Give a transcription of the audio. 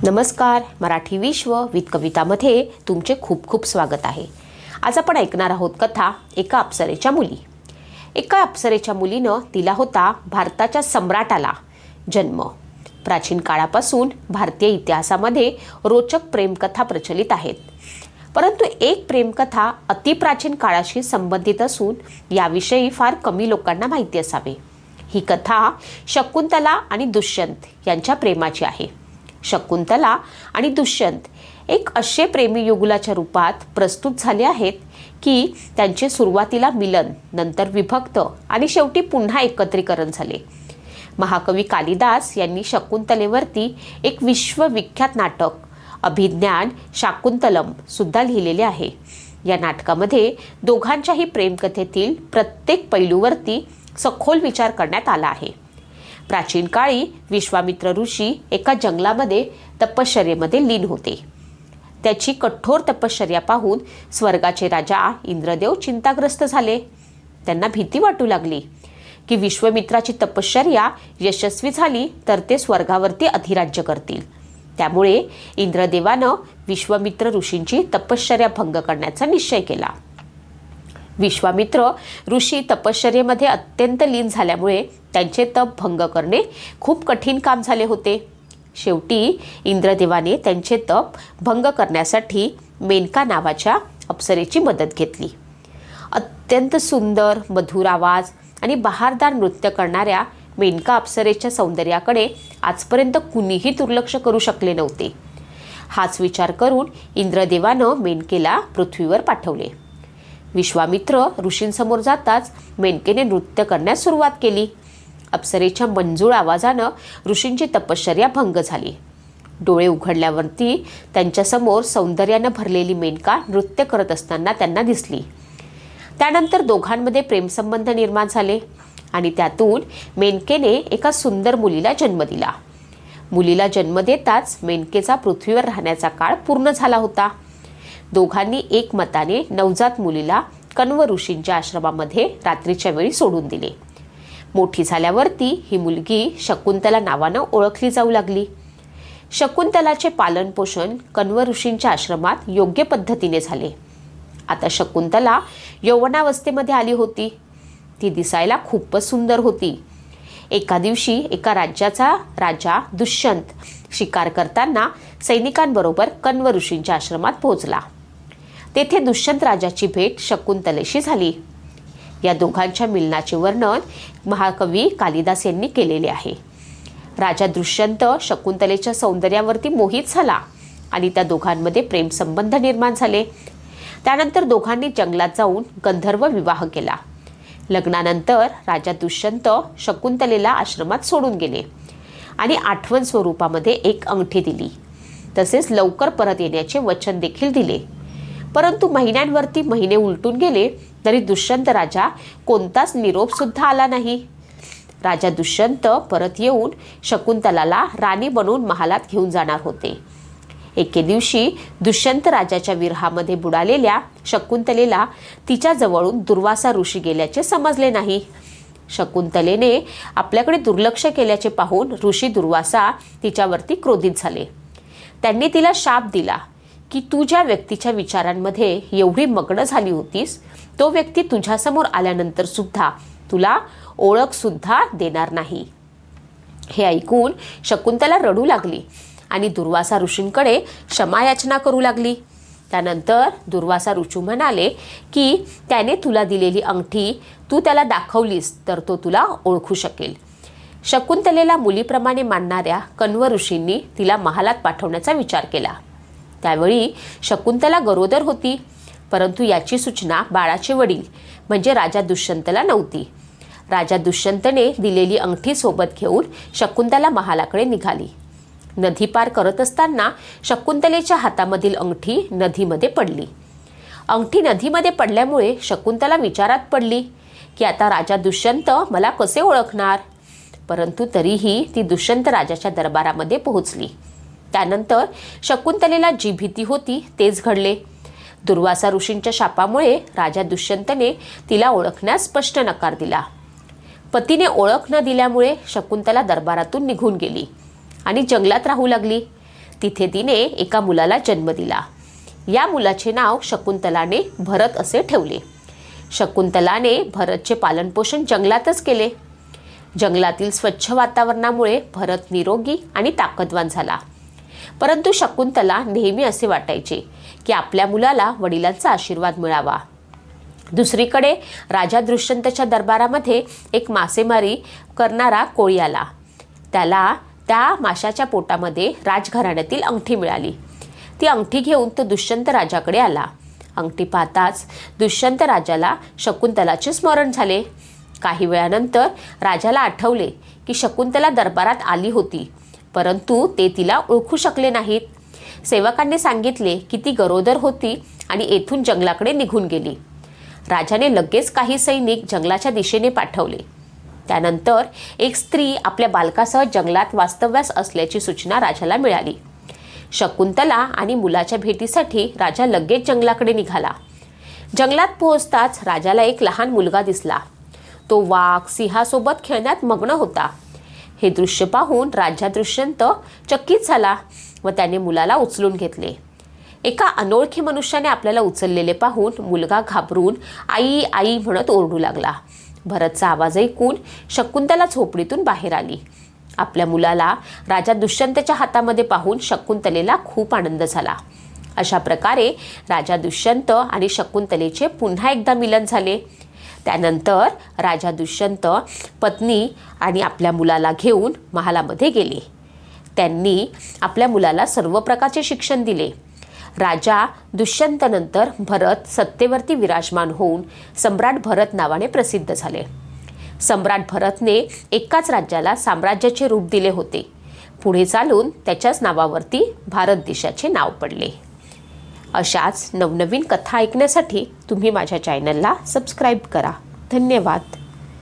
नमस्कार. मराठी विश्व विथ कवितामध्ये तुमचे खूप खूप स्वागत आहे. आज आपण ऐकणार आहोत कथा एका अप्सरेच्या मुली. एका अप्सरेच्या मुलीनं दिला होता भारताच्या सम्राटाला जन्म. प्राचीन काळापासून भारतीय इतिहासामध्ये रोचक प्रेमकथा प्रचलित आहेत. परंतु एक प्रेमकथा अतिप्राचीन काळाशी संबंधित असून याविषयी फार कमी लोकांना माहिती असावे. ही कथा शकुंतला आणि दुष्यंत यांच्या प्रेमाची आहे. शकुंतला आणि दुष्यंत एक असे प्रेमी युगुलाच्या रूपात प्रस्तुत झाले आहेत की त्यांचे सुरुवातीला मिलन, नंतर विभक्त आणि शेवटी पुन्हा एकत्रीकरण झाले. महाकवी कालिदास यांनी शकुंतलेवरती एक विश्वविख्यात नाटक अभिज्ञान शाकुंतलम सुद्धा लिहिलेले आहे. या नाटकामध्ये दोघांच्याही प्रेमकथेतील प्रत्येक पैलूवरती सखोल विचार करण्यात आला आहे. प्राचीन काळी विश्वामित्र ऋषी एका जंगलामध्ये तपश्चर्येमध्ये लीन होते. त्याची कठोर तपश्चर्या पाहून स्वर्गाचे राजा इंद्रदेव चिंताग्रस्त झाले. त्यांना भीती वाटू लागली की विश्वामित्राची तपश्चर्या यशस्वी झाली तर ते स्वर्गावरती अधिराज्य करतील. त्यामुळे इंद्रदेवानं विश्वामित्र ऋषींची तपश्चर्या भंग करण्याचा निश्चय केला. विश्वामित्र ऋषी तपश्चर्येमध्ये अत्यंत लीन झाल्यामुळे त्यांचे तप भंग करणे खूप कठीण काम झाले होते. शेवटी इंद्रदेवाने त्यांचे तप भंग करण्यासाठी मेनका नावाच्या अप्सरेची मदत घेतली. अत्यंत सुंदर मधुर आवाज आणि बहारदार नृत्य करणाऱ्या मेनका अप्सरेच्या सौंदर्याकडे आजपर्यंत कुणीही दुर्लक्ष करू शकले नव्हते. हाच विचार करून इंद्रदेवानं मेनकेला पृथ्वीवर पाठवले. विश्वामित्र ऋषींसमोर जाताच मेनकेने नृत्य करण्यास सुरुवात केली. अप्सरेच्या मंजूळ आवाजानं ऋषींची तपश्चर्या भंग झाली. डोळे उघडल्यावरती त्यांच्यासमोर सौंदर्यानं भरलेली मेनका नृत्य करत असताना त्यांना दिसली. त्यानंतर दोघांमध्ये प्रेमसंबंध निर्माण झाले आणि त्यातून मेनकेने एका सुंदर मुलीला जन्म दिला. मुलीला जन्म देताच मेनकेचा पृथ्वीवर राहण्याचा काळ पूर्ण झाला होता. दोघांनी एकमताने नवजात मुलीला कण्व ऋषींच्या आश्रमामध्ये रात्रीच्या वेळी सोडून दिले. मोठी झाल्यावरती ही मुलगी शकुंतला नावानं ओळखली जाऊ लागली. शकुंतलाचे पालनपोषण कण्व ऋषींच्या आश्रमात योग्य पद्धतीने झाले. आता शकुंतला यौवनावस्थेमध्ये आली होती. ती दिसायला खूपच सुंदर होती. एका दिवशी एका राज्याचा राजा दुष्यंत शिकार करताना सैनिकांबरोबर कण्व ऋषींच्या आश्रमात पोहोचला. तेथे दुष्यंत राजाची भेट शकुंतलेशी झाली. या दोघांच्या मिलनाचे वर्णन महाकवी कालिदास यांनी केलेले आहे. राजा दुष्यंत शकुंतलेच्या सौंदर्यावरती मोहित झाला आणि त्या दोघांमध्ये प्रेमसंबंध निर्माण झाले. त्यानंतर दोघांनी जंगलात जाऊन गंधर्व विवाह केला. लग्नानंतर राजा दुष्यंत शकुंतलेला आश्रमात सोडून गेले आणि आठवण स्वरूपामध्ये एक अंगठी दिली. तसेच लवकर परत येण्याचे वचन देखील दिले. परंतु महिन्यांवरती महिने उलटून गेले तरी दुष्यंत राजा कोणताच निरोप सुद्धा आला नाही. राजा दुष्यंत परत येऊन शकुंतलाला राणी बनवून महालात घेऊन जाणार होते. एके दिवशी दुष्यंत राजाच्या विरहामध्ये बुडालेल्या शकुंतलेला तिच्या जवळून दुर्वासा ऋषी गेल्याचे समजले नाही. शकुंतलेने आपल्याकडे दुर्लक्ष केल्याचे पाहून ऋषी दुर्वासा तिच्यावरती क्रोधित झाले. त्यांनी तिला शाप दिला की तू ज्या व्यक्तीच्या विचारांमध्ये एवढी मग्न झाली होतीस तो व्यक्ती तुझ्यासमोर आल्यानंतर सुद्धा तुला ओळख सुद्धा देणार नाही. हे ऐकून शकुंतला रडू लागली आणि दुर्वासा ऋषींकडे क्षमायाचना करू लागली. त्यानंतर दुर्वासा ऋषी म्हणाले की त्याने तुला दिलेली अंगठी तू त्याला दाखवलीस तर तो तुला ओळखू शकेल. शकुंतलेला मुलीप्रमाणे मानणाऱ्या कण्व ऋषींनी तिला महालात पाठवण्याचा विचार केला. त्यावेळी शकुंतला गरोदर होती. परंतु याची सूचना बाळाचे वडील म्हणजे राजा दुष्यंतला नव्हती. राजा दुष्यंतने दिलेली अंगठी सोबत घेऊन शकुंतला महालाकडे निघाली. नदी पार करत असताना शकुंतलेच्या हातामधील अंगठी नदीमध्ये पडली. अंगठी नदीमध्ये पडल्यामुळे शकुंतला विचारात पडली की आता राजा दुष्यंत मला कसे ओळखणार. परंतु तरीही ती दुष्यंत राजाच्या दरबारामध्ये पोहोचली. त्यानंतर शकुंतलेला जी भीती होती तेच घडले. दुर्वासा ऋषींच्या शापामुळे राजा दुष्यंतने तिला ओळखण्यास स्पष्ट नकार दिला. पतीने ओळख न दिल्यामुळे शकुंतला दरबारातून निघून गेली आणि जंगलात राहू लागली. तिथे तिने एका मुलाला जन्म दिला. या मुलाचे नाव शकुंतलाने भरत असे ठेवले. शकुंतलाने भरतचे पालनपोषण जंगलातच केले. जंगलातील स्वच्छ वातावरणामुळे भरत निरोगी आणि ताकदवान झाला. परंतु शकुंतला नेहमी असे वाटायचे की आपल्या मुलाला वडिलांचा आशीर्वाद मिळावा. दुसरीकडे राजा दुष्यंतच्या दरबारामध्ये एक मासेमारी करणारा कोळी आला. त्याला त्या माशाच्या पोटामध्ये राजघराण्यातील अंगठी मिळाली. ती अंगठी घेऊन तो दुष्यंत राजाकडे आला. अंगठी पाहताच दुष्यंत राजाला शकुंतलाचे स्मरण झाले. काही वेळानंतर राजाला आठवले की शकुंतला दरबारात आली होती, परंतु ते तिला ओळखू शकले नाहीत. सेवकांनी सांगितले की ती गरोदर होती आणि येथून जंगलाकडे निघून गेली. राजाने लगेच काही सैनिक जंगलाच्या दिशेने पाठवले. त्यानंतर एक स्त्री आपल्या बालकासह जंगलात वास्तव्यास असल्याची सूचना राजाला मिळाली. शकुंतला आणि मुलाच्या भेटीसाठी राजा लगेच जंगलाकडे निघाला. जंगलात पोहोचताच राजाला एक लहान मुलगा दिसला. तो वाघ सिंहासोबत खेळण्यात मग्न होता. हे दृश्य पाहून राजा दुष्यंत चकित झाला व त्याने मुलाला उचलून घेतले. एका अनोळखी मनुष्याने आपल्याला उचललेले पाहून मुलगा घाबरून आई आई म्हणत ओरडू लागला. भरतचा आवाज ऐकून शकुंतला झोपडीतून बाहेर आली. आपल्या मुलाला राजा दुष्यंतच्या हातामध्ये पाहून शकुंतलेला खूप आनंद झाला. अशा प्रकारे राजा दुष्यंत आणि शकुंतलेचे पुन्हा एकदा मिलन झाले. त्यानंतर राजा दुष्यंत पत्नी आणि आपल्या मुलाला घेऊन महालामध्ये गेले. त्यांनी आपल्या मुलाला सर्व प्रकारचे शिक्षण दिले. राजा दुष्यंतनंतर भरत सत्तेवरती विराजमान होऊन सम्राट भरत नावाने प्रसिद्ध झाले. सम्राट भरतने एकाच राज्याला साम्राज्याचे रूप दिले होते. पुढे चालून त्याच्याच नावावरती भारत देशाचे नाव पडले. अशाच नवनवीन कथा ऐकण्यासाठी तुम्ही माझ्या चॅनलला सबस्क्राईब करा. धन्यवाद.